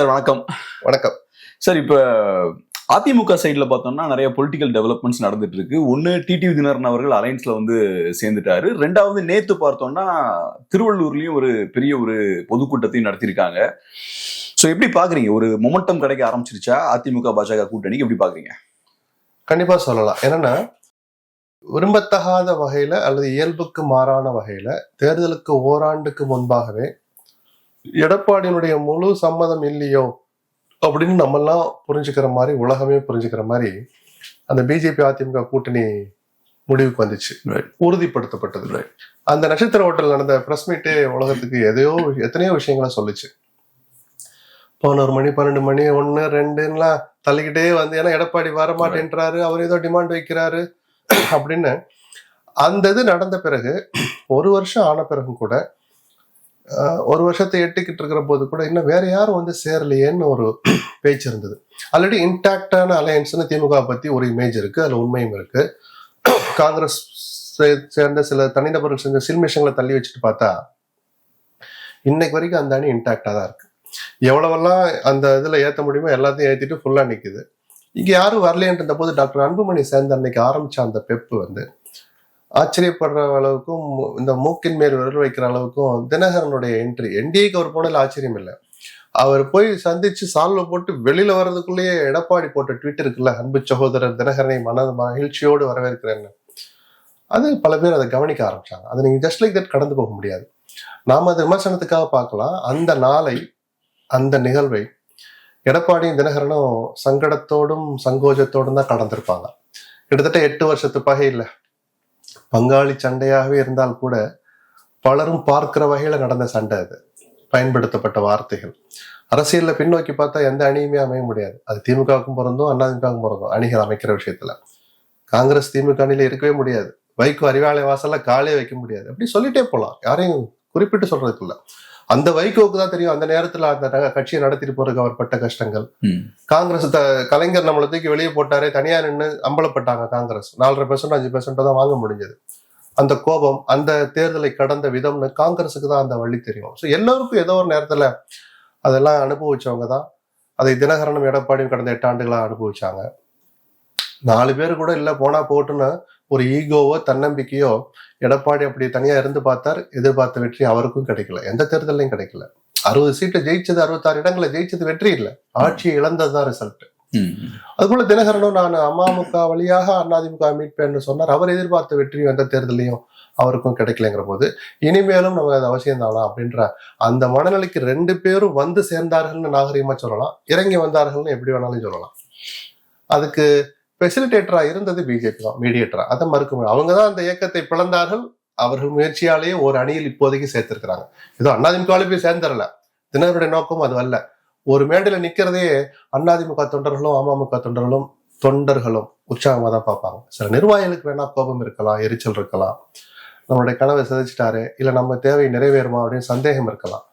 Sir வணக்கம். வணக்கம் sir. இப்ப அதிமுக சைட்ல பார்த்தோம்னா நிறைய பொலிட்டிக்கல் டெவலப்மெண்ட்ஸ் நடந்துட்டு இருக்கு. ஒன்னு டிடிவி தினகரன் அவர்கள் அலைன்ஸ்ல சேர்ந்துட்டாரு. ரெண்டாவது நேத்து பார்த்தோம்னா திருவள்ளூர்லயும் ஒரு பெரிய ஒரு பொதுக்கூட்டத்தையும் நடத்திருக்காங்க. சோ எப்படி பாக்குறீங்க? ஒரு மொமெண்டம் கிடைக்க ஆரம்பிச்சிருச்சா அதிமுக பாஜக கூட்டணிக்கு? எப்படி பாக்குறீங்க? கண்டிப்பா சொல்லலாம். என்னன்னா, விரும்பத்தகாத வகையில அல்லது இயல்புக்கு மாறான வகையில தேர்தலுக்கு ஓராண்டுக்கு முன்பாகவே எடப்பாடியினுடைய முழு சம்மதம் இல்லையோ அப்படின்னு நம்மெல்லாம் புரிஞ்சுக்கிற மாதிரி, உலகமே புரிஞ்சுக்கிற மாதிரி அந்த பிஜேபி அதிமுக கூட்டணி முடிவுக்கு வந்துச்சு, உறுதிப்படுத்தப்பட்டது. அந்த நட்சத்திர ஹோட்டல் நடந்த பிரஸ் மீட்டே உலகத்துக்கு எத்தனையோ விஷயங்கள சொல்லுச்சு. 11 மணி 12 மணி 1 2 தள்ளிக்கிட்டே ஏன்னா எடப்பாடி வரமாட்டேன்றாரு, அவர் ஏதோ டிமாண்ட் வைக்கிறாரு அப்படின்னு. அந்த இது நடந்த பிறகு 1 வருஷம் ஆன பிறகும் கூட, 1 வருஷத்தை எட்டிக்கிட்டு இருக்கிற போது கூட இன்னும் வேற யாரும் சேரலையேன்னு ஒரு பேச்சு இருந்தது. ஆல்ரெடி இன்டாக்டான அலையன்ஸ்னு திமுக பத்தி ஒரு இமேஜ் இருக்கு, அதுல உண்மையும் இருக்கு. காங்கிரஸ் சேர்ந்த சில தனிநபர்கள் செஞ்ச சில்மிஷங்களை தள்ளி வச்சுட்டு பார்த்தா இன்னைக்கு வரைக்கும் அந்த அணி இன்டாக்டா தான் இருக்கு. எவ்வளவெல்லாம் அந்த இதுல ஏத்த முடியுமோ எல்லாத்தையும் ஏத்திட்டு ஃபுல்லா நிக்குது. இங்க யாரும் வரலையன்ற போது டாக்டர் அன்புமணி சேர்ந்த அன்னைக்கு ஆரம்பிச்ச அந்த பெப்பு ஆச்சரியப்படுற அளவுக்கும், இந்த மூக்கின் மேல் விரல் வைக்கிற அளவுக்கும் தினகரனுடைய என்ட்ரி, என்டிஏக்கு அவர் போனதுல ஆச்சரியம் இல்லை. அவர் போய் சந்திச்சு சால்வ போட்டு வெளியில வர்றதுக்குள்ளேயே எடப்பாடி போட்ட ட்வீட் இருக்குல்ல, அன்பு சகோதரர் தினகரனை மகிழ்ச்சியோடு வரவேற்கிறேன்னு, அது பல பேர் அதை கவனிக்க ஆரம்பிச்சாங்க. அதை நீங்க ஜஸ்ட் லைக் தட் கடந்து போக முடியாது. நாம அதை விமர்சனத்துக்காக பார்க்கலாம். அந்த நாளை, அந்த நிகழ்வை எடப்பாடியும் தினகரனும் சங்கடத்தோடும் சங்கோஜத்தோடும் தான் கடந்திருப்பாங்க. கிட்டத்தட்ட 8 வருஷத்து பகை இல்லை, பங்காளி சண்டையாகவே இருந்தால் கூட பலரும் பார்க்கிற வகையில நடந்த சண்டை. அது பயன்படுத்தப்பட்ட வார்த்தைகள் அரசியல்ல பின்னோக்கி பார்த்தா எந்த அணியுமே அமைய முடியாது. அது திமுகவுக்கும் பிறந்தோம், அதிமுகவுக்கும் பிறந்தோம். அணிகள் அமைக்கிற விஷயத்துல காங்கிரஸ் திமுக அணியில இருக்கவே முடியாது. வைகோ அறிவாலய வாசல்ல காலே வைக்க முடியாது. அப்படி சொல்லிட்டே போலாம், யாரையும் குறிப்பிட்டு சொல்றதுக்கு இல்ல. அந்த வைகோவுக்கு தான் தெரியும் அந்த நேரத்துல அந்த கட்சியை நடத்திட்டு போறதுக்கு அவர் பட்ட கஷ்டங்கள். காங்கிரஸ் கலைஞர் நம்மளை தூக்கி வெளியே போட்டாரே, தனியா நின்று அம்பலப்பட்டாங்க. காங்கிரஸ் 4.5% 5% தான் வாங்க முடிஞ்சது. அந்த கோபம், அந்த தேர்தலை கடந்த விதம்னு காங்கிரஸுக்கு தான் அந்த வழி தெரியும். ஸோ எல்லோருக்கும் ஏதோ ஒரு நேரத்துல அதெல்லாம் அனுபவிச்சவங்க தான். அதை தினகரனும் எடப்பாடியும் கடந்த 8 ஆண்டுகளா அனுபவிச்சாங்க. 4 பேர் கூட இல்ல போனா போட்டுன்னு ஒரு ஈகோவோ தன்னம்பிக்கையோ எடப்பாடி அப்படி தனியா இருந்து பார்த்தார். எதிர்பார்த்த வெற்றி அவருக்கும் கிடைக்கல, எந்த தேர்தலையும் கிடைக்கல. 60 சீட்டை ஜெயிச்சது, 66 இடங்களை ஜெயிச்சது வெற்றி இல்லை, ஆட்சியை இழந்ததுதான் ரிசல்ட். அதுபோல தினகரனும் நான் அமமுக வழியாக அதிமுக மீட்பேன்னு சொன்னார். அவர் எதிர்பார்த்த வெற்றியும் எந்த தேர்தலையும் அவருக்கும் கிடைக்கலங்கிற போது இனிமேலும் நம்ம அது அவசியம் தானா அப்படின்ற அந்த மனநிலைக்கு 2 பேரும் சேர்ந்தார்கள்னு நாகரிகமா சொல்லலாம், இறங்கி வந்தார்கள்னு எப்படி வேணாலும் சொல்லலாம். அதுக்கு ஃபெசிலிட்டேட்டரா இருந்தது பிஜேபி தான், மீடியேட்டரா. அதை மறுக்க முடியும். அவங்கதான் அந்த இயக்கத்தை பிளந்தார்கள். அவர்கள் முயற்சியாலேயே ஒரு அணியில் இப்போதைக்கு சேர்த்திருக்கிறாங்க. ஏதோ அதிமுகவிலே போய் சேர்ந்துடல, தினகருடைய நோக்கம் அது அல்ல. ஒரு மேடையில நிக்கிறதே அதிமுக தொண்டர்களும் அமமுக தொண்டர்களும் உற்சாகமா தான் பார்ப்பாங்க. சில நிர்வாகிகளுக்கு வேணா கோபம் இருக்கலாம், எரிச்சல் இருக்கலாம், நம்மளுடைய கனவை சிதைச்சிட்டாரு, இல்ல நம்ம தேவை நிறைவேறுமா அப்படின்னு சந்தேகம் இருக்கலாம்.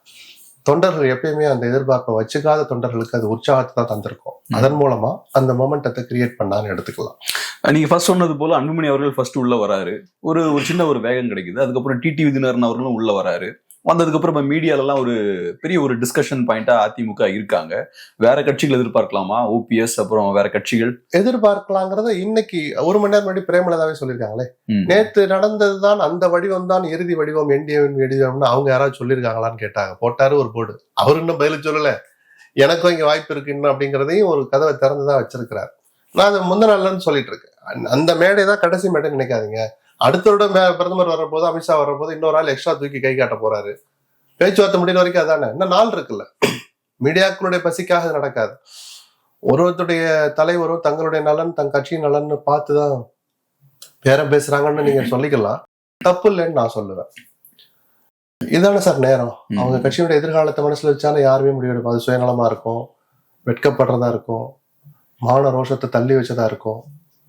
தொண்டர்கள் எப்பயுமே அந்த எதிர்பார்ப்பை வச்சுக்காத தொண்டர்களுக்கு அது உற்சாகத்தை தான் தந்திருக்கும். அதன் மூலமா அந்த மொமெண்டத்தை கிரியேட் பண்ணான்னு எடுத்துக்கலாம். நீங்க ஃபர்ஸ்ட் சொன்னது போல அன்புமணி அவர்கள் ஃபர்ஸ்ட் உள்ள வராரு, ஒரு சின்ன ஒரு வேகம் கிடைக்குது. அதுக்கப்புறம் டிடிவி தினகரன் அவர்களும் உள்ள வராரு. வந்ததுக்கு அப்புறம் மீடியாலலாம் ஒரு பெரிய ஒரு டிஸ்கஷன் பாயிண்டா அதிமுக இருக்காங்க. வேற கட்சிகள் எதிர்பார்க்கலாமா? ஓபிஎஸ் அப்புறம் வேற கட்சிகள் எதிர்பார்க்கலாங்கிறத இன்னைக்கு 1 மணி நேரம் முன்னாடி பிரேமலதாவே சொல்லியிருக்காங்களே. நேத்து நடந்ததுதான் அந்த வடிவம் தான் இறுதி வடிவம், என்டிஏவின் வடிவம்னு அவங்க யாராவது சொல்லியிருக்காங்களான்னு கேட்டாங்க. போட்டாரு ஒரு போர்டு. அவர் இன்னும் பதில் சொல்லல, எனக்கும் இங்க வாய்ப்பு இருக்கு இன்னும் அப்படிங்கிறதையும் ஒரு கதவை திறந்துதான் வச்சிருக்கிறார். நான் அதை முந்தின நாள்லன்னு சொல்லிட்டு இருக்கேன். அந்த மேடை தான் கடைசி மேடை நினைக்காதீங்க. அடுத்த வருடம் பிரதமர் வர்றபோது, அமித்ஷா வர்றபோது இன்னொரு ஆள் எக்ஸ்ட்ரா தூக்கி கை காட்ட போறாரு. பேச்சுவார்த்தை முடிகிற வரைக்கும் அதானே, இன்னும் நாள் இருக்குல்ல. மீடியாக்களுடைய பசிக்காக நடக்காது. ஒருவருடைய தலைவரும் தங்களுடைய நலன், தன் கட்சியின் நலன்னு பார்த்துதான் பேரம் பேசுறாங்கன்னு நீங்க சொல்லிக்கலாம், தப்பு இல்லைன்னு நான் சொல்லுவேன். இதான சார் நேரம். அவங்க கட்சியுடைய எதிர்காலத்தை மனசுல வச்சாலும் யாருமே முடிவெடுக்கும். அது சுயநலமா இருக்கும், வெட்கப்படுறதா இருக்கும், மான ரோஷத்தை தள்ளி வச்சதா இருக்கும்.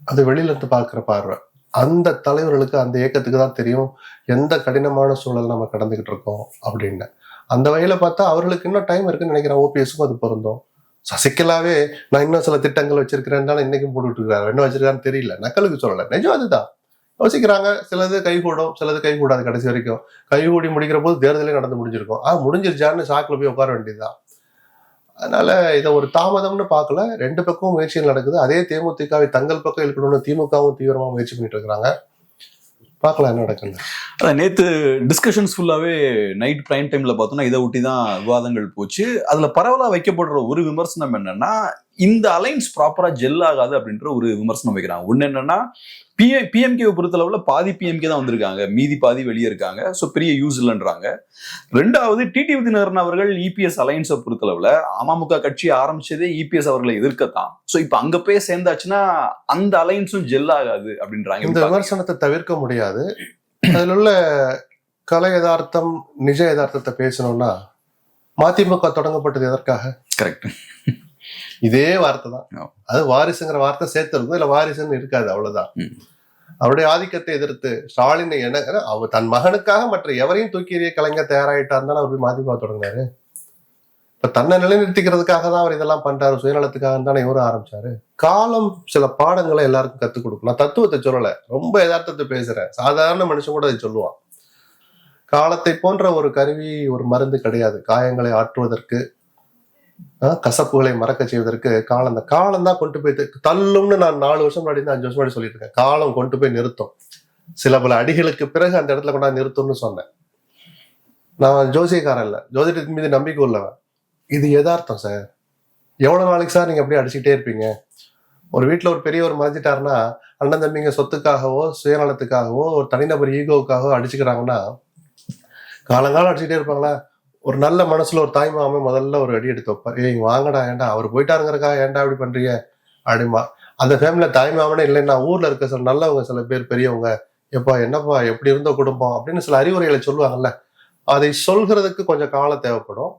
அது வெளியில இருந்து பார்க்கிற பார்வை. அந்த தலைவர்களுக்கு, அந்த இயக்கத்துக்கு தான் தெரியும் எந்த கடினமான சூழல் நம்ம கடந்துகிட்டு இருக்கோம் அப்படின்னு. அந்த வகையில பார்த்தா அவர்களுக்கு இன்னும் டைம் இருக்குன்னு நினைக்கிறேன். ஓபிஎஸ்க்கும் அது பொருந்தும். சசிகலாவே நான் இன்னும் சில திட்டங்கள் வச்சிருக்கிறேன் இன்னைக்கும் போட்டுட்டு இருக்காரு. என்ன வச்சிருக்காருன்னு தெரியல, நக்கலுக்கு சொல்லல, நிஜம் அதுதான். யோசிக்கிறாங்க, சிலது கைகூடும், சிலது கைகூடாது. கடைசி வரைக்கும் கைகூடி முடிக்கிற போது தேர்தலே நடந்து முடிஞ்சிருக்கும். முடிஞ்சிருச்சான்னு சாக்குல போய் உட்கார வேண்டியதுதான். அதனால இதை ஒரு தாமதம்னு பார்க்கல, ரெண்டு பக்கமும் முயற்சிகள் நடக்குது. அதே தேமுதிகவை தங்கள் பக்கம் இழுக்கணும்னு திமுகவும் தீவிரமா முயற்சி பண்ணிட்டு இருக்கிறாங்க. பார்க்கலாம் என்ன நடக்குன்னு. அதான் நேத்து டிஸ்கஷன்ஸ் ஃபுல்லாவே நைட் பிரைம் டைம்ல பார்த்தோம்னா இதை ஒட்டி தான் விவாதங்கள் போச்சு. அதுல பரவலா வைக்கப்படுற ஒரு விமர்சனம் என்னன்னா, இந்த அலைன்ஸ் ப்ராப்பரா ஜெல் ஆகாது அப்படின்ற ஒரு விமர்சனம் வைக்கிறாங்க. ஒண்ணு என்னன்னா, பிஎம்கேவை பொறுத்தளவுல பாதி பிஎம்கே தான் வந்திருக்காங்க, மீதி பாதி வெளியே இருக்காங்க, ஸோ பெரிய யூஸ் இல்லைன்றாங்க. ரெண்டாவது, டிடிவி தினகரன் அவர்கள் இபிஎஸ் அலைன்ஸை பொறுத்தளவுல அமமுக கட்சி ஆரம்பிச்சதே இபிஎஸ் அவர்களை எதிர்க்கத்தான். ஸோ இப்போ அங்க போய் சேர்ந்தாச்சுன்னா அந்த அலைன்ஸும் ஜெல் ஆகாது அப்படின்றாங்க. இந்த விமர்சனத்தை தவிர்க்க முடியாது. அதில் உள்ள கலை யதார்த்தம் நிஜ யதார்த்தத்தை பேசணும்னா, மதிமுக தொடங்கப்பட்டது எதற்காக? கரெக்ட், இதே வார்த்தை தான். அது வாரிசுங்கிற வார்த்தை சேர்த்து இருக்கும், இல்ல வாரிசுன்னு இருக்காது, அவ்வளவுதான். அவருடைய ஆதிக்கத்தை எதிர்த்து ஸ்டாலின் அவர் தன் மகனுக்காக மற்ற எவரையும் தூக்கி எறிய கலைஞர் தயாராயிட்டார் அவர் மதிமுக தொடங்கினாரு. இப்ப தன்னை நிலைநிறுத்திக்கிறதுக்காக தான் அவர் இதெல்லாம் பண்றாரு, சுயநலத்துக்காக தானே இவரும் ஆரம்பிச்சாரு. காலம் சில பாடங்களை எல்லாருக்கும் கத்துக் கொடுக்கும். நான் தத்துவத்தை சொல்லல, ரொம்ப யதார்த்தத்தை பேசுறேன். சாதாரண மனுஷன் கூட அதை சொல்லுவான். காலத்தை போன்ற ஒரு கருவி, ஒரு மருந்து கிடையாது. காயங்களை ஆற்றுவதற்கு, கசப்புகளை மறக்க செய்வதற்கு காலம். அந்த காலம் தான் கொண்டு போய் தள்ளும்னு நான் 4 வருஷம் முன்னாடி 5 வருஷம் முன்னாடி சொல்லிட்டு இருக்கேன். காலம் கொண்டு போய் நிறுத்தும். சில பல அடிகளுக்கு பிறகு அந்த இடத்துல கொண்டாந்து நிறுத்தும்னு சொன்னேன். நான் ஜோசியக்காரன் இல்லை, ஜோதிடத்தின் மீது நம்பிக்கை உள்ளவன். இது யதார்த்தம் சார். எவ்வளவு நாளைக்கு சார் நீங்க அப்படியே அடிச்சுக்கிட்டே இருப்பீங்க? ஒரு வீட்டுல ஒரு பெரியவர் மறைஞ்சிட்டாருன்னா, அண்ணன் தம்பிங்க சொத்துக்காகவோ சுயநலத்துக்காகவோ ஒரு தனிநபர் ஈகோவுக்காகவோ அடிச்சுக்கிறாங்கன்னா காலங்காலம் அடிச்சுக்கிட்டே இருப்பாங்களா? ஒரு நல்ல மனசுல ஒரு தாய் மாமே முதல்ல ஒரு அடி எடுத்து வைப்பார். ஏய் வாங்கடா, ஏன்டா அவர் போயிட்டாருங்கிறக்கா ஏன்டா அப்படி பண்றீங்க அப்படிமா. அந்த ஃபேமிலியில தாய் மாமனே இல்லைன்னா ஊர்ல இருக்க சில நல்லவங்க, சில பேர் பெரியவங்க, எப்பா என்னப்பா எப்படி இருந்தோ குடும்பம் அப்படின்னு சில அறிவுரைகளை சொல்லுவாங்கல்ல. அதை சொல்கிறதுக்கு கொஞ்சம் காலம் தேவைப்படும்,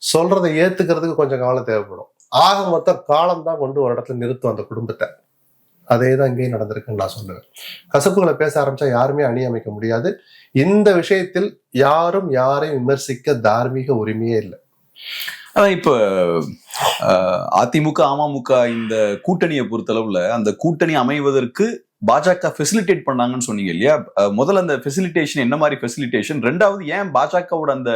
சொல்றதை ஏத்துக்கிறதுக்கு கொஞ்சம் காலம் தேவைப்படும். ஆக மொத்தம் காலம் தான் கொண்டு ஒரு இடத்துல நிறுத்தும் அந்த குடும்பத்தை. அதே தான் இங்கேயும் நடந்திருக்குன்னு நான் சொல்லுவேன். கசப்புகளை பேச ஆரம்பிச்சா யாருமே அணி அமைக்க முடியாது. இந்த விஷயத்தில் யாரும் யாரையும் விமர்சிக்க தார்மீக உரிமையே இல்லை. அதான் இப்ப அதிமுக அமமுக இந்த கூட்டணியை பொறுத்தளவுல அந்த கூட்டணி அமைவதற்கு பாஜக ஃபெசிலிட்டேட் பண்ணாங்கன்னு சொன்னீங்க இல்லையா? முதல்ல அந்த ஃபெசிலிட்டேஷன் என்ன மாதிரி ஃபெசிலிட்டேஷன்? ரெண்டாவது, ஏன் பாஜகவோட அந்த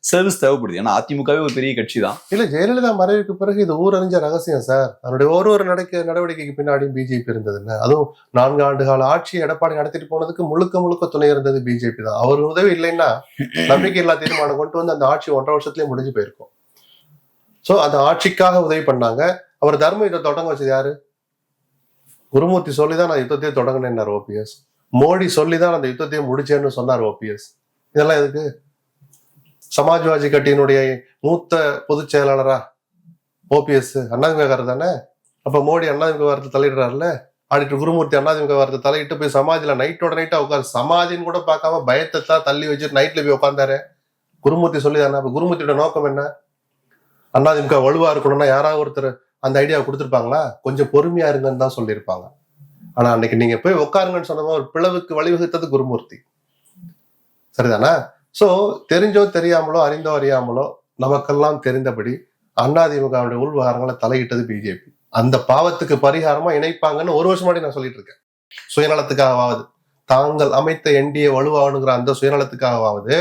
சர்வீஸ் தேவைப்படுது? ஏன்னா அதிமுகவே ஒரு பெரிய கட்சி தான். இல்ல, ஜெயலலிதா மறைவுக்கு பிறகு இது ஊரறிஞ்ச ரகசியம் சார். அவருடைய ஒரு நடவடிக்கைக்கு பின்னாடியும் பிஜேபி இருந்ததுன்னு. அதுவும் 4 ஆண்டு கால ஆட்சி எடப்பாடி நடத்திட்டு போனதுக்கு முழுக்க முழுக்க துணை இருந்தது பிஜேபி தான். அவர் உதவி இல்லைன்னா நம்பிக்கை இல்லா தீர்மானம் கொண்டு வந்து அந்த ஆட்சி 1.5 வருஷத்துலயே முடிஞ்சு போயிருக்கும். சோ அந்த ஆட்சிக்காக உதவி பண்ணாங்க. அவர் தர்ம யுத்தம் தொடங்க வச்சது யாரு? குருமூர்த்தி சொல்லிதான் நான் யுத்தத்தையே தொடங்கினேன் ஓபிஎஸ். மோடி சொல்லிதான் அந்த யுத்தத்தையே முடிச்சேன்னு சொன்னார் ஓபிஎஸ். இதெல்லாம் எதுக்கு? சமாஜ்வாதி கட்சியினுடைய மூத்த பொதுச் செயலாளரா ஓபிஎஸ் அண்ணாதிமுக தானே. அப்ப மோடி அண்ணாதிமுக வாரத்தை தலையிடுறாருல. ஆடிட்டு குருமூர்த்தி அண்ணாதிமுக வாரத்தை தலையிட்டு போய் சமாதியில நைட்டோட நைட்டா உட்காரு, சமாதின்னு கூட பார்க்காம பயத்தை தான் தள்ளி வச்சுட்டு நைட்ல போய் உட்காந்தாரு. குருமூர்த்தி சொல்லிதானே. அப்ப குருமூர்த்தியோட நோக்கம் என்ன? அண்ணாதிமுக வலுவா இருக்கணும்னா யாராவது ஒருத்தர் அந்த ஐடியாவை கொடுத்துருப்பாங்களா? கொஞ்சம் பொறுமையா இருங்கன்னு தான் சொல்லியிருப்பாங்க. ஆனா அன்னைக்கு நீங்க போய் உட்காருங்கன்னு சொன்ன ஒரு பிளவுக்கு வழிவகுத்தது குருமூர்த்தி, சரிதானா? சோ தெரிஞ்சோ தெரியாமலோ அறிந்தோ அறியாமலோ நமக்கெல்லாம் தெரிந்தபடி அதிமுகவுடைய உள்விவகாரங்களை தலையிட்டது பிஜேபி. அந்த பாவத்துக்கு பரிகாரமா இணைப்பாங்கன்னு 1 வருஷம் முன்னாடி நான் சொல்லிட்டு இருக்கேன். சுயநலத்துக்காகவாவது, தாங்கள் அமைத்த என்டிஏ வலுவாகணுங்கிற அந்த சுயநலத்துக்காகவாவது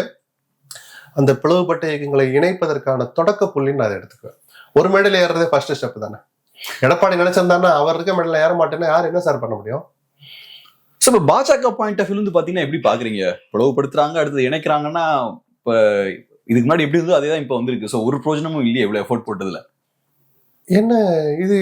அந்த பிளவுபட்ட இயக்கங்களை இணைப்பதற்கான தொடக்க புள்ளின்னு நான் எடுத்துக்குவேன். ஒரு மேடையில ஏறதே ஃபர்ஸ்ட் ஸ்டெப் தானே. எடப்பாடி நினைச்சிருந்தானா அவர் இருக்க மேடையில ஏற மாட்டேன்னா யார் என்ன சார் பண்ண முடியும்? இப்ப பாஜக பாயிண்ட் ஆஃப் வியூ பாத்தீங்கன்னா எப்படி பாக்குறீங்க? பிளவுபடுத்துறாங்க, அடுத்து இணைக்கிறாங்கன்னா இப்ப இதுக்கு முன்னாடி எப்படி இருந்தோ அதேதான் இப்ப வந்திருக்கு. சோ ஒரு பிரோஜனமும் இல்லையே எவ்வளவு எஃபோர்ட் போட்டதுல. என்ன இது,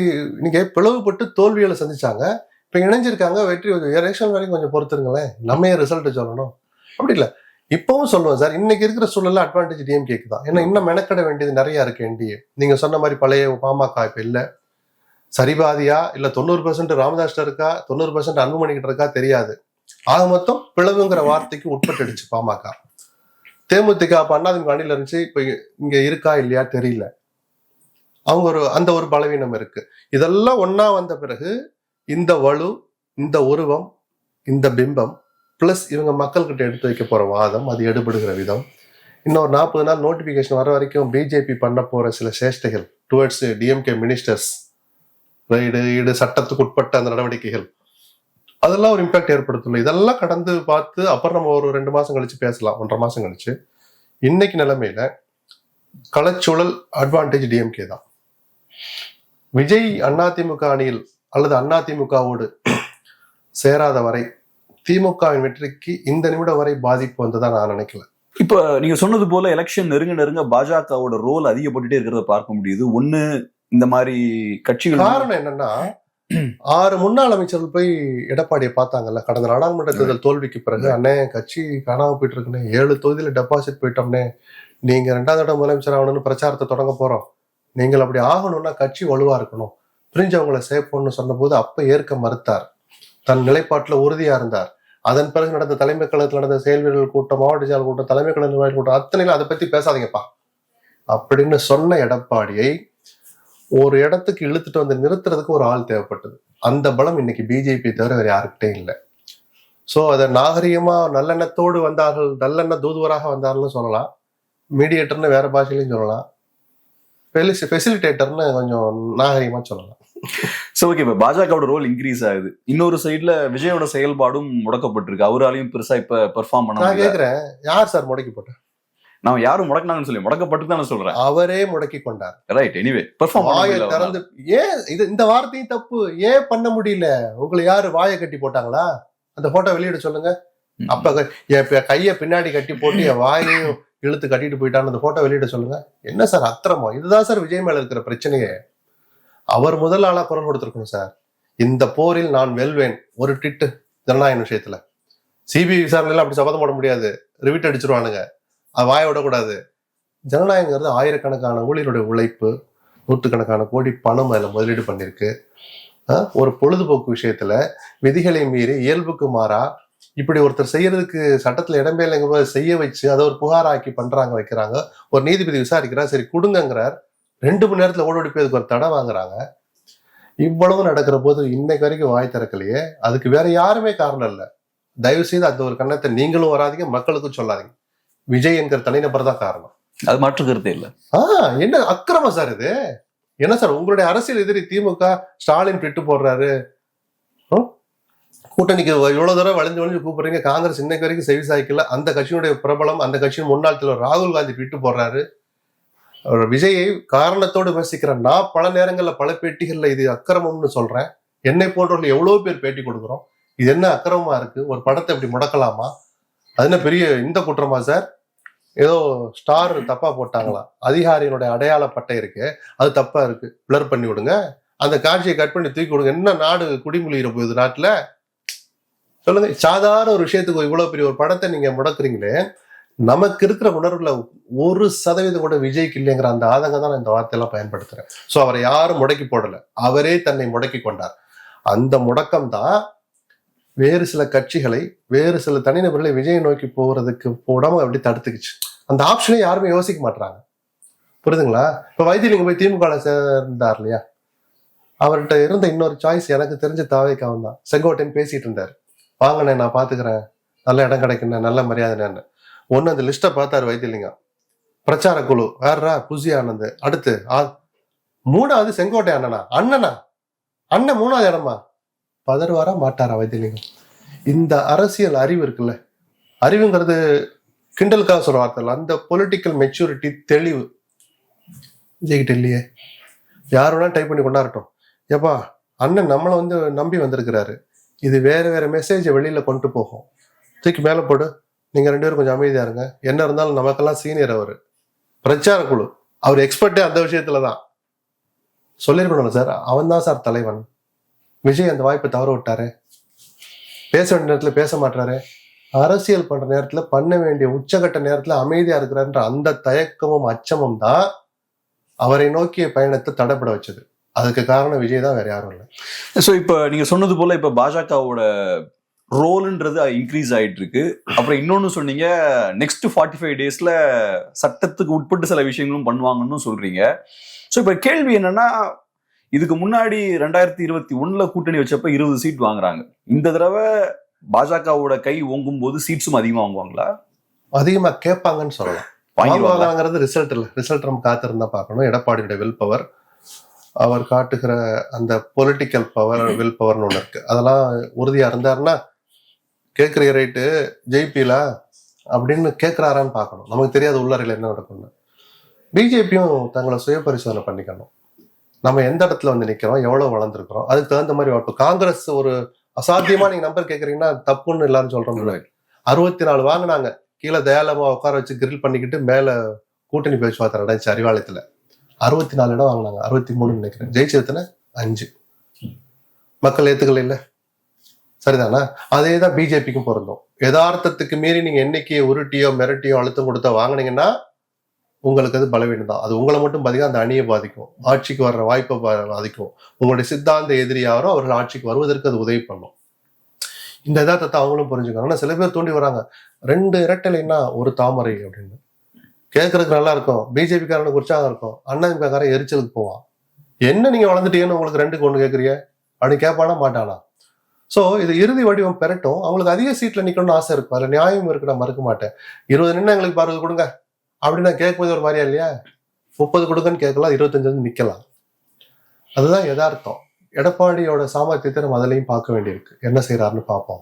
நீங்க பிளவுபட்டு தோல்விகளை சந்திச்சாங்க, இப்ப இணைஞ்சிருக்காங்க, வெற்றி எலெக்ஷன் வரைக்கும் கொஞ்சம் பொறுத்துருங்களேன், நம்ம ரிசல்ட் சொல்லணும். அப்படி இல்லை, இப்பவும் சொல்லுவேன் சார், இன்னைக்கு இருக்கிற சூழல்ல அட்வான்டேஜ் டிஎம்கேக்கு தான். ஏன்னா இன்னும் மெனக்கட வேண்டியது நிறைய இருக்கு. என்டிஏ நீங்க சொன்ன மாதிரி பழைய பாமக இப்ப இல்ல, சரிபாதியா இல்ல 90% ராமதாஸ் இருக்கா, 90% அன்புமணி கிட்ட இருக்கா தெரியாது. ஆக மொத்தம் பிளவுங்கிற வார்த்தைக்கு உட்பட்டுடுச்சு பாமக. தேமுதிக அப்ப அண்ணாதிமுக அணில இருந்துச்சு, இப்ப இங்க இருக்கா இல்லையா தெரியல. அவங்க அந்த ஒரு பலவீனம் இருக்கு. இதெல்லாம் ஒன்னா வந்த பிறகு இந்த வலு, இந்த உருவம், இந்த பிம்பம் பிளஸ் இவங்க மக்கள்கிட்ட எடுத்து வைக்க போற வாதம், அது எடுபடுகிற விதம், இன்னொரு 40 நாள் நோட்டிபிகேஷன் வர வரைக்கும் பிஜேபி பண்ண போற சில சேஷ்டைகள் டுவர்ட்ஸ் டிஎம்கே மினிஸ்டர்ஸ், ரைடு சட்டத்துக்கு உட்பட்ட அந்த நடவடிக்கைகள், அதெல்லாம் ஒரு இம்பாக்ட் ஏற்படுத்தல. இதெல்லாம் கடந்து பார்த்து அப்புறம் நம்ம ஒரு 2 மாசம் கழிச்சு பேசலாம், 1.5 மாசம் கழிச்சு. இன்னைக்கு நிலைமையில கலச்சூழல் அட்வான்டேஜ் டிஎம்கே தான். விஜய் அதிமுக அணியில் அல்லது அதிமுகவோடு சேராத வரை திமுகவின் வெற்றிக்கு இந்த நிமிடம் வரை பாதிப்பு வந்ததா நான் நினைக்கல. இப்ப நீங்க சொன்னது போல எலெக்ஷன் நெருங்க பாஜகவோட ரோல் அதிகப்பட்டுட்டே இருக்கிறத பார்க்க முடியுது. ஒண்ணு இந்த மாதிரி கட்சிகள் காரணம் என்னன்னா 6 முன்னாள் அமைச்சர்கள் போய் எடப்பாடியை பார்த்தாங்கல்ல கடந்த நாடாளுமன்ற தேர்தல் தோல்விக்கு பிறகு. அண்ணே கட்சி காணாம போயிட்டு இருக்குன்னே, 7 தொகுதியில டெபாசிட் போயிட்டோம்னே, நீங்க 2வது இடம் முதலமைச்சர் ஆகணும்னு பிரச்சாரத்தை தொடங்க போறோம், நீங்கள் அப்படி ஆகணும்னா கட்சி வலுவா இருக்கணும், பிரிஞ்சவங்களை சேர்ப்போம்னு சொன்ன போது அப்ப ஏற்க மறுத்தார். தன் நிலைப்பாட்டுல உறுதியா இருந்தார். அதன் பிறகு நடந்த தலைமை கழகத்தில் நடந்த செயல் வீரர்கள் கூட்டம், மாவட்ட செயல் கூட்டம், தலைமை கழக நிர்வாகிகள் கூட்டம், அத்தனையில அதை பத்தி பேசாதீங்கப்பா அப்படின்னு சொன்ன எடப்பாடியை ஒரு இடத்துக்கு இழுத்துட்டு வந்து நிறுத்துறதுக்கு ஒரு ஆள் தேவைப்பட்டது. அந்த பலம் இன்னைக்கு பிஜேபி தவிர வேற யாருக்கிட்டே இல்லை. சோ அதை நாகரிகமா நல்லெண்ணத்தோடு வந்தார்கள், நல்லெண்ண தூதுவராக வந்தார்கள்னு சொல்லலாம், மீடியேட்டர்னு வேற பாஷையிலையும் சொல்லலாம், ஃபெசிலிட்டேட்டர்னு கொஞ்சம் நாகரிகமா சொல்லலாம். சோ ஓகே, இப்ப பாஜகவோட ரோல் இன்க்ரீஸ் ஆகுது. இன்னொரு சைடுல விஜயோட செயல்பாடும் முடக்கப்பட்டிருக்கு. அவராலையும் பெருசா இப்ப பெர்ஃபார்ம் பண்ண. நான் கேக்குறேன், யார் சார் முடக்கி போட்ட? நான் யாரும் முடக்கினாங்கன்னு சொல்லி முடக்கப்பட்டு தான் சொல்றேன். அவரே முடக்கி கொண்டார். ரைட். எனிவே பெர்ஃபார்ம் திறந்து ஏன் இந்த வார்த்தையும் தப்பு ஏன் பண்ண முடியல? உங்களை யாரு வாயை கட்டி போட்டாங்களா? அந்த போட்டோ வெளியிட சொல்லுங்க. அப்ப கைய பின்னாடி கட்டி போட்டு என் வாயையும் இழுத்து கட்டிட்டு போயிட்டான்னு அந்த போட்டோ வெளியிட சொல்லுங்க. என்ன சார் அக்கிரமம்? இதுதான் சார் விஜய் மேல இருக்கிற பிரச்சனையே. அவர் முதல் ஆளா குரல் கொடுத்திருக்கணும் சார். இந்த போரில் நான் வெல்வேன், ஒரு ட்விட் ஜனநாயக விஷயத்துல. சிபிஐ விசாரணையில அப்படி சபதம் போட முடியாது, ரிவிட் அடிச்சிருவானுங்க, அது வாய விடக்கூடாது. ஜனநாயகங்கிறது ஆயிரக்கணக்கான ஊழியருடைய உழைப்பு, 100கணக்கான கோடி பணம் அதுல முதலீடு பண்ணிருக்கு. ஒரு பொழுதுபோக்கு விஷயத்துல விதிகளை மீறி இயல்புக்கு மாறா இப்படி ஒருத்தர் செய்யறதுக்கு சட்டத்துல இடமே இல்லைங்க செய்ய வச்சு அதை ஒரு புகாராக்கி பண்றாங்க, வைக்கிறாங்க. ஒரு நீதிபதி விசாரிக்கிறார், சரி கொடுங்கிறார், 2 மணி நேரத்துல ஓடி போய் அதுக்கு ஒரு தடை வாங்குறாங்க. இவ்வளவு நடக்கிற போது இன்னைக்கு வரைக்கும் வாய் திறக்கலையே. அதுக்கு வேற யாருமே காரணம் இல்லை. தயவு செய்து அந்த ஒரு கண்ணத்தை நீங்களும் வராதிங்க, மக்களுக்கும் சொல்லாதீங்க. விஜய் என்கிற தனிநபர் தான் காரணம். அது மாற்று கருத்தே இல்லை. என்ன அக்கிரமம் சார் இது? என்ன சார் உங்களுடைய அரசியல் எதிரி திமுக ஸ்டாலின் ட்விட்டு போடுறாரு, கூட்டணிக்கு இவ்வளவு தூரம் வளைஞ்சு கூப்பிடுறீங்க, காங்கிரஸ் இன்னைக்கு வரைக்கும் செவி சாய்க்கல. அந்த கட்சியினுடைய பிரபலம், அந்த கட்சியின் முன்னாள் தலைவர் ராகுல் காந்தி ட்விட்டு போடுறாரு. விஜயை காரணத்தோடு விமர்சிக்கிறேன். நான் பல நேரங்கள்ல பல பேட்டிகள்ல இது அக்கிரமம்னு சொல்றேன். என்னை போன்றவர்கள் எவ்வளவு பேர் பேட்டி கொடுக்குறோம். இது என்ன அக்கிரமமா இருக்கு? ஒரு படத்தை இப்படி முடக்கலாமா? அது என்ன பெரிய இந்த குற்றமா சார்? ஏதோ ஸ்டார் தப்பா போட்டாங்களா, அதிகாரியினுடைய அடையாள பட்டை இருக்கு, அது தப்பா இருக்கு, பிளர் பண்ணி விடுங்க, அந்த காட்சியை கட் பண்ணி தூக்கி விடுங்க. என்ன நாடு குடிமொழியிற போகுது நாட்டுல? சொல்லுங்க. சாதாரண ஒரு விஷயத்துக்கு இவ்வளவு பெரிய ஒரு படத்தை நீங்க முடக்குறீங்களே. நமக்கு இருக்கிற உணர்வுல 1% கூட விஜய்க்கு இல்லைங்கிற அந்த ஆதங்கம் தான் இந்த வார்த்தையெல்லாம் பயன்படுத்துறேன். சோ அவரை யாரும் முடக்கி போடல, அவரே தன்னை முடக்கி கொண்டார். அந்த முடக்கம் தான் வேறு சில கட்சிகளை, வேறு சில தனிநபர்களை விஜய் நோக்கி போறதுக்கு போடாம அப்படி தடுத்துக்குச்சு. அந்த ஆப்ஷனே யாருமே யோசிக்க மாட்டாங்க. புரியுதுங்களா? இப்ப வைத்தியலிங்கம் போய் திமுக சேர்ந்தார் இல்லையா, அவர்கிட்ட இருந்த இன்னொரு சாய்ஸ் எனக்கு தெரிஞ்ச தாவேக்காவும் தான். செங்கோட்டையன் பேசிட்டு இருந்தாரு, வாங்கண்ணே நான் பாத்துக்கிறேன், நல்ல இடம் கிடைக்குண்ணே, நல்ல மரியாதைன்னு. ஒன்னு அந்த லிஸ்ட பார்த்தாரு வைத்தியலிங்கம், பிரச்சார குழு வேறா, புசி ஆனந்த், அடுத்து 3வது செங்கோட்டை அண்ணனா, அண்ணன் 3வது இடமா, பதறுவாரா மாட்டாரா வைத்தியலிங்கம்? இந்த அரசியல் அறிவு இருக்குல்ல, அறிவுங்கிறது கிண்டலுக்காக சொல்ற வார்த்தை இல்லை, அந்த பொலிட்டிக்கல் மெச்சூரிட்டி, தெளிவு விஜய்கிட்ட இல்லையே. யார் வேணா டைப் பண்ணி கொண்டாடட்டும், ஏப்பா அண்ணன் நம்மளை நம்பி வந்திருக்கிறாரு, இது வேற வேற மெசேஜை வெளியில கொண்டு போகும், தூக்கி மேல போடு, நீங்க 2 பேரும் கொஞ்சம் அமைதியா இருங்க, என்ன இருந்தாலும் நமக்கெல்லாம் சீனியர் அவரு, பிரச்சார குழு, அவர் எக்ஸ்பர்ட்டே அந்த விஷயத்துலதான். சொல்லிருக்கணும் சார், அவன் தான் சார் தலைவன். விஜய் அந்த வாய்ப்பை தவற விட்டாரு, பேச வேண்டிய நேரத்துல பேச மாட்டாரு, அரசியல் பண்ற நேரத்துல, பண்ண வேண்டிய உச்சகட்ட நேரத்துல அமைதியா இருக்கிறான்ற அந்த தயக்கமும் அச்சமும் தான் அவரை நோக்கிய பயணத்தை தடைப்பட வச்சது. அதுக்கு காரணம் விஜய் தான், வேற யாரும் இல்லை. ஸோ இப்ப நீங்க சொன்னது போல இப்ப பாஜகவோட ரோல்ன்றது இன்க்ரீஸ் ஆயிட்டு இருக்கு. அப்புறம் இன்னொன்னு சொன்னீங்க, நெக்ஸ்ட் 45 டேஸ்ல சட்டத்துக்கு உட்பட்டு சில விஷயங்களும் பண்ணுவாங்கன்னு சொல்றீங்க. ஸோ இப்ப கேள்வி என்னன்னா, இதுக்கு முன்னாடி 2021 கூட்டணி வச்சப்ப 20 சீட் வாங்குறாங்க. இந்த தடவை பாஜகவோட கை ஓங்கும் போது சீட்ஸும் அதிகமா வாங்குவாங்களா? அதிகமா கேட்பாங்கன்னு சொல்லலாம். வாங்குவாங்கிறது ரிசல்ட் இல்லை, ரிசல்ட் நம்ம காத்திருந்தா பார்க்கணும். எடப்பாடியோட வில் பவர், அவர் காட்டுகிற அந்த பொலிட்டிக்கல் பவர், வில் பவர்னு ஒண்ணு இருக்கு, அதெல்லாம் உறுதியா இருந்தாருன்னா கேட்குற ரைட்டு ஜெயிப்பீலா அப்படின்னு கேட்கிறாரான்னு பார்க்கணும். நமக்கு தெரியாத உள்ளறையில் என்ன நடக்கும்னு. பிஜேபியும் தங்களை சுய பரிசோதனை பண்ணிக்கணும். நம்ம எந்த இடத்துல வந்து நிக்கிறோம், எவ்வளவு வளர்ந்துருக்கிறோம், அதுக்கு தகுந்த மாதிரி இப்போ காங்கிரஸ் ஒரு அசாத்தியமா நீங்க நம்பர் கேக்குறீங்கன்னா தப்புன்னு எல்லாரும் சொல்றோம்ல. 64 வாங்கினாங்க, கீழே தயாலமா உட்கார வச்சு கிரில் பண்ணிக்கிட்டு மேல கூட்டணி பேச்சுவார்த்தை நடந்துச்சு அறிவாலயத்துல. 64 இடம் வாங்கினாங்க, 63 நினைக்கிறேன். ஜெயிச்சதுல 5. மக்கள் ஏத்துக்கல இல்ல, சரிதானா? அதேதான் பிஜேபிக்கும் பொருந்தும். யதார்த்தத்துக்கு மீறி நீங்க என்னைக்கு உருட்டியோ மிரட்டியோ அழுத்தம் கொடுத்தா வாங்கினீங்கன்னா உங்களுக்கு அது பலவீனம் தான். அது உங்களை மட்டும் பாதிக்கும், அந்த அணியை பாதிக்கும், ஆட்சிக்கு வர்ற வாய்ப்பை பாதிக்கும். உங்களுடைய சித்தாந்த எதிரி யாரோ அவர்கள் ஆட்சிக்கு வருவதற்கு அது உதவி பண்ணும். இந்த யதார்த்தத்தை அவங்களும் புரிஞ்சுக்கணும். ஆனா சில பேர் தூண்டி வராங்க, 2 இரட்டலைன்னா ஒரு தாமரை அப்படின்னு. கேட்கறதுக்கு நல்லா இருக்கும், பிஜேபிக்காரனுக்கு உற்சாகம் இருக்கும், அதிமுககாரன் எரிச்சலுக்கு போவான். என்ன நீங்க வளர்ந்துட்டீங்கன்னு உங்களுக்கு 2க்கு 1 கேட்கறீங்க அப்படின்னு கேட்பானா மாட்டானா? சோ இது இறுதி வடிவம் பெறட்டும். அவங்களுக்கு அதிக சீட்ல நிக்கணும்னு ஆசை இருக்கும், அதுல நியாயம் இருக்கு, நான் மறுக்க மாட்டேன். 20 நின்று எங்களுக்கு 60 கொடுங்க அப்படின்னு நான் கேட்கும்போது ஒரு மாதிரியா இல்லையா? 30 கொடுங்கன்னு கேட்கலாம், 25 வந்து நிக்கலாம். அதுதான் யதார்த்தம். எடப்பாடியோட சாமர்த்தியத்தை நம்ம அதுலயும் பார்க்க வேண்டியிருக்கு. என்ன செய்யறாருன்னு பார்ப்போம்.